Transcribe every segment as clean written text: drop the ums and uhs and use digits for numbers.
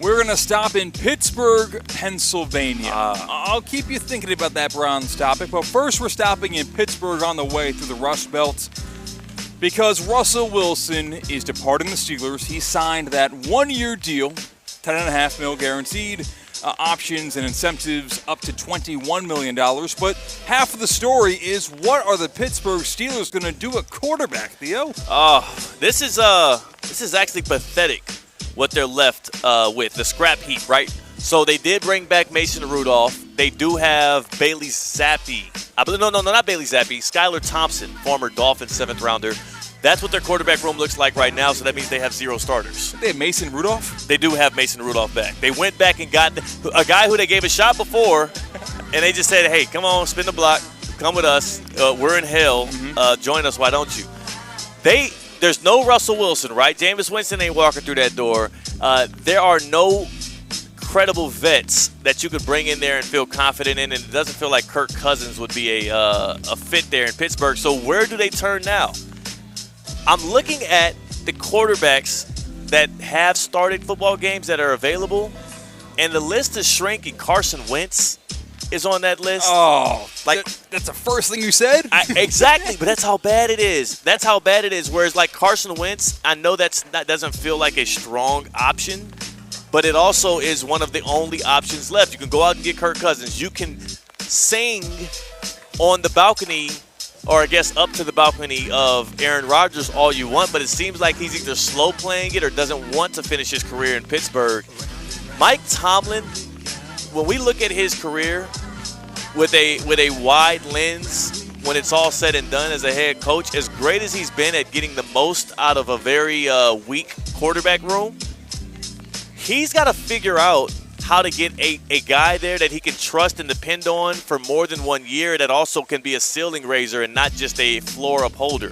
We're going to stop in Pittsburgh, Pennsylvania. I'll keep you thinking about that Browns topic, but first we're stopping in Pittsburgh on the way through the Rust Belt because Russell Wilson is departing the Steelers. He signed that one-year deal, $10.5 million guaranteed, options and incentives up to $21 million. But half of the story is, what are the Pittsburgh Steelers going to do at quarterback, Theo? This is actually pathetic what they're left with, the scrap heap, right? So they did bring back Mason Rudolph. They do have Bailey Zappi. No, not Bailey Zappi. Skylar Thompson, former Dolphins 7th rounder. That's what their quarterback room looks like right now, so that means they have 0 starters. They have Mason Rudolph? They do have Mason Rudolph back. They went back and got a guy who they gave a shot before, and they just said, hey, come on, spin the block. Come with us. We're in hell. Join us. Why don't you? There's no Russell Wilson, right? Jameis Winston ain't walking through that door. There are no credible vets that you could bring in there and feel confident in, and it doesn't feel like Kirk Cousins would be a fit there in Pittsburgh. So where do they turn now? I'm looking at the quarterbacks that have started football games that are available, and the list is shrinking. Carson Wentz is on that list. Oh, that's the first thing you said? Exactly, but that's how bad it is. That's how bad it is. Whereas like Carson Wentz, I know that doesn't feel like a strong option, but it also is one of the only options left. You can go out and get Kirk Cousins. You can sing on the balcony, or I guess up to the balcony of Aaron Rodgers all you want, but it seems like he's either slow playing it or doesn't want to finish his career in Pittsburgh. Mike Tomlin, when we look at his career with a wide lens, when it's all said and done as a head coach, as great as he's been at getting the most out of a very weak quarterback room, he's got to figure out how to get a guy there that he can trust and depend on for more than 1 year that also can be a ceiling raiser and not just a floor upholder.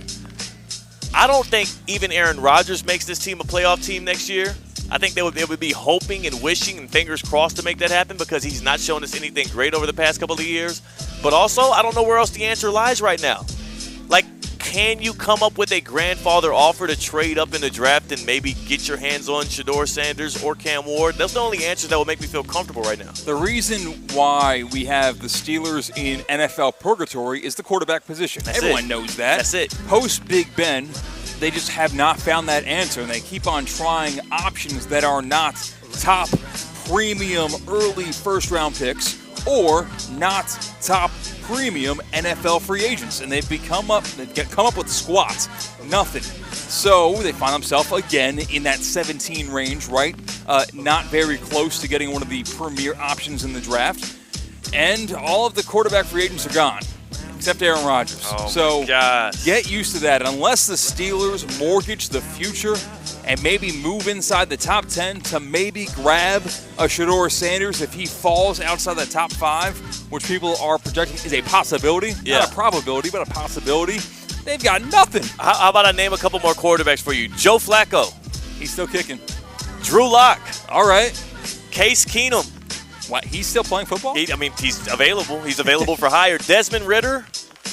I don't think even Aaron Rodgers makes this team a playoff team next year. I think they would be hoping and wishing and fingers crossed to make that happen because he's not shown us anything great over the past couple of years. But also, I don't know where else the answer lies right now. Like, can you come up with a grandfather offer to trade up in the draft and maybe get your hands on Shedeur Sanders or Cam Ward? Those are the only answers that will make me feel comfortable right now. The reason why we have the Steelers in NFL purgatory is the quarterback position. Everyone knows that. That's it. Post Big Ben, they just have not found that answer, and they keep on trying options that are not top premium early first-round picks or not top premium NFL free agents, and they've come up with squats, nothing. So they find themselves again in that 17 range, right? Not very close to getting one of the premier options in the draft, and all of the quarterback free agents are gone, except Aaron Rodgers. So get used to that. Unless the Steelers mortgage the future and maybe move inside the top 10 to maybe grab a Shedeur Sanders if he falls outside the top 5, which people are projecting is a possibility. Yeah. Not a probability, but a possibility. They've got nothing. How about I name a couple more quarterbacks for you? Joe Flacco. He's still kicking. Drew Lock. All right. Case Keenum. What, he's still playing football? He's available. He's available for hire. Desmond Ridder.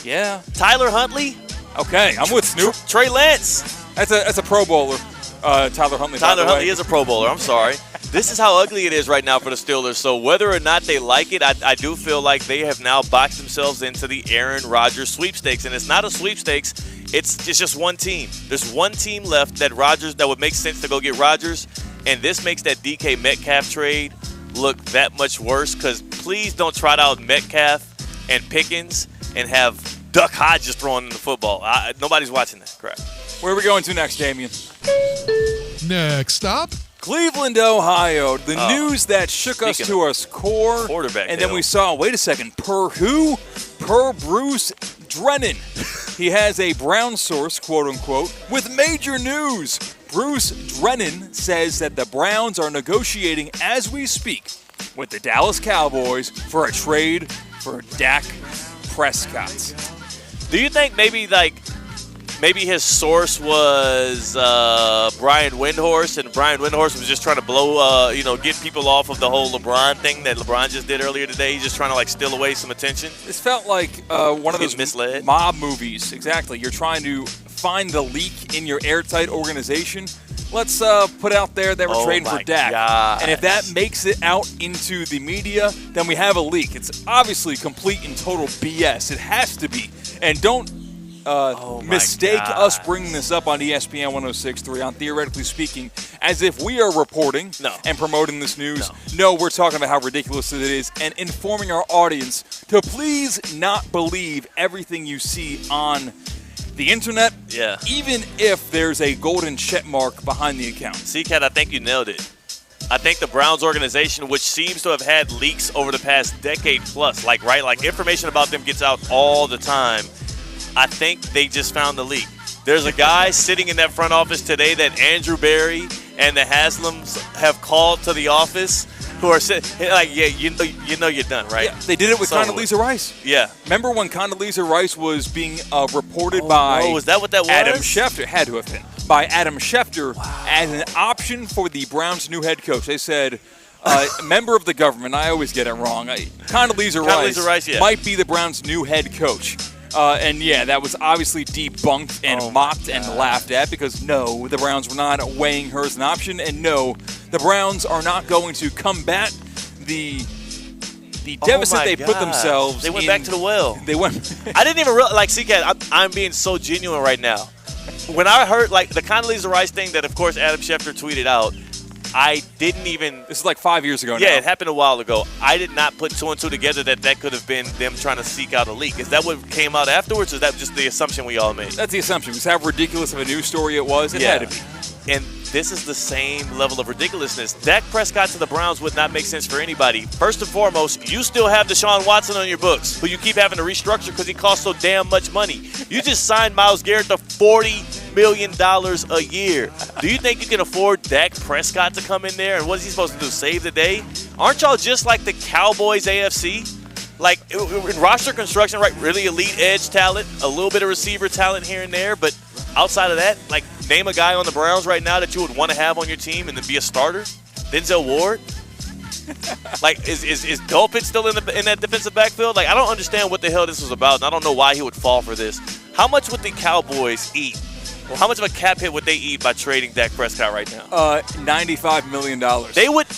Yeah. Tyler Huntley. Okay, I'm with Snoop. Trey Lance. That's a Pro Bowler. Tyler Huntley. Tyler Huntley is a Pro Bowler. I'm sorry. This is how ugly it is right now for the Steelers. So whether or not they like it, I do feel like they have now boxed themselves into the Aaron Rodgers sweepstakes. And it's not a sweepstakes. It's just one team. There's one team left that would make sense to go get Rodgers. And this makes that DK Metcalf trade look that much worse, because please don't trot out Metcalf and Pickens and have Duck Hodges throwing in the football. Nobody's watching that crap. Where are we going to next, Damien? Next stop, Cleveland, Ohio. The news that shook us to our core. Quarterback. And then we saw, wait a second, per who? Per Bruce Drennan. He has a Brown source, quote unquote, with major news. Bruce Drennan says that the Browns are negotiating as we speak with the Dallas Cowboys for a trade for Dak Prescott. Do you think maybe his source was Brian Windhorst, and Brian Windhorst was just trying to blow, get people off of the whole LeBron thing that LeBron just did earlier today? He's just trying to steal away some attention. This felt like one of those misled mob movies. Exactly. You're trying to find the leak in your airtight organization. let's put out there that we're trading for Dak. Gosh. And if that makes it out into the media, then we have a leak. It's obviously complete and total BS. It has to be. And don't mistake us bringing this up on ESPN 106.3 on Theoretically Speaking as if we are reporting and promoting this news. No, we're talking about how ridiculous it is and informing our audience to please not believe everything you see on the internet, even if there's a golden check mark behind the account. C-Cat, I think you nailed it. I think the Browns organization, which seems to have had leaks over the past decade plus, like information about them gets out all the time, I think they just found the leak. There's a guy sitting in that front office today that Andrew Berry and the Haslams have called to the office who are sitting like, you know you're done, right? Yeah, they did it with Condoleezza Rice. Yeah. Remember when Condoleezza Rice was being reported by is that what that was? Adam Schefter. Had to have been. By Adam Schefter as an option for the Browns' new head coach. They said, member of the government, I always get it wrong. Condoleezza Rice might be the Browns' new head coach. And that was obviously debunked and mocked and laughed at because no, the Browns were not weighing her as an option, and no, the Browns are not going to combat the deficit they put themselves. They went back to the well. They went. I didn't even realize, like, C-Cat, I'm being so genuine right now. When I heard like the Condoleezza Rice thing that, of course, Adam Schefter tweeted out, I didn't even. This is like 5 years ago now. Yeah, it happened a while ago. I did not put two and two together that could have been them trying to seek out a leak. Is that what came out afterwards, or is that just the assumption we all made? That's the assumption. Because how ridiculous of a news story it was, it had to be. And this is the same level of ridiculousness. Dak Prescott to the Browns would not make sense for anybody. First and foremost, you still have Deshaun Watson on your books, who you keep having to restructure because he costs so damn much money. You just signed Myles Garrett to $40 million a year. Do you think you can afford Dak Prescott to come in there? And what is he supposed to do, save the day? Aren't y'all just like the Cowboys AFC? Like, in roster construction, right, really elite edge talent, a little bit of receiver talent here and there, but outside of that, like, name a guy on the Browns right now that you would want to have on your team and then be a starter? Denzel Ward? Like, is Dolphins still in that defensive backfield? Like, I don't understand what the hell this was about, and I don't know why he would fall for this. How much would the Cowboys eat? Or how much of a cap hit would they eat by trading Dak Prescott right now? $95 million. They would.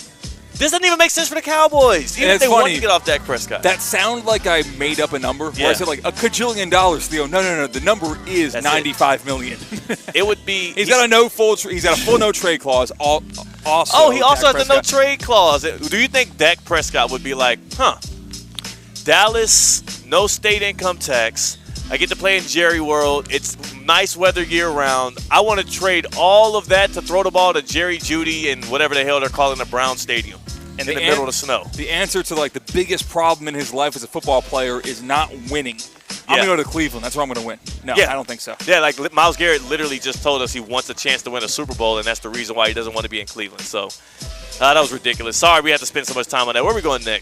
This doesn't even make sense for the Cowboys, even if they want to get off Dak Prescott. That sounded like I made up a number. Where I said like $1 kajillion, Theo. No. The number is $95 million. It would be. He's got a full no trade clause. Also, he also has the no trade clause. Do you think Dak Prescott would be like, Dallas, no state income tax. I get to play in Jerry World. It's nice weather year-round. I want to trade all of that to throw the ball to Jerry Jeudy and whatever the hell they're calling the Brown Stadium in the middle of the snow. The answer to, like, the biggest problem in his life as a football player is not winning. I'm going to go to Cleveland. That's where I'm going to win. No, I don't think so. Yeah, like Myles Garrett literally just told us he wants a chance to win a Super Bowl, and that's the reason why he doesn't want to be in Cleveland. So that was ridiculous. Sorry we had to spend so much time on that. Where are we going next?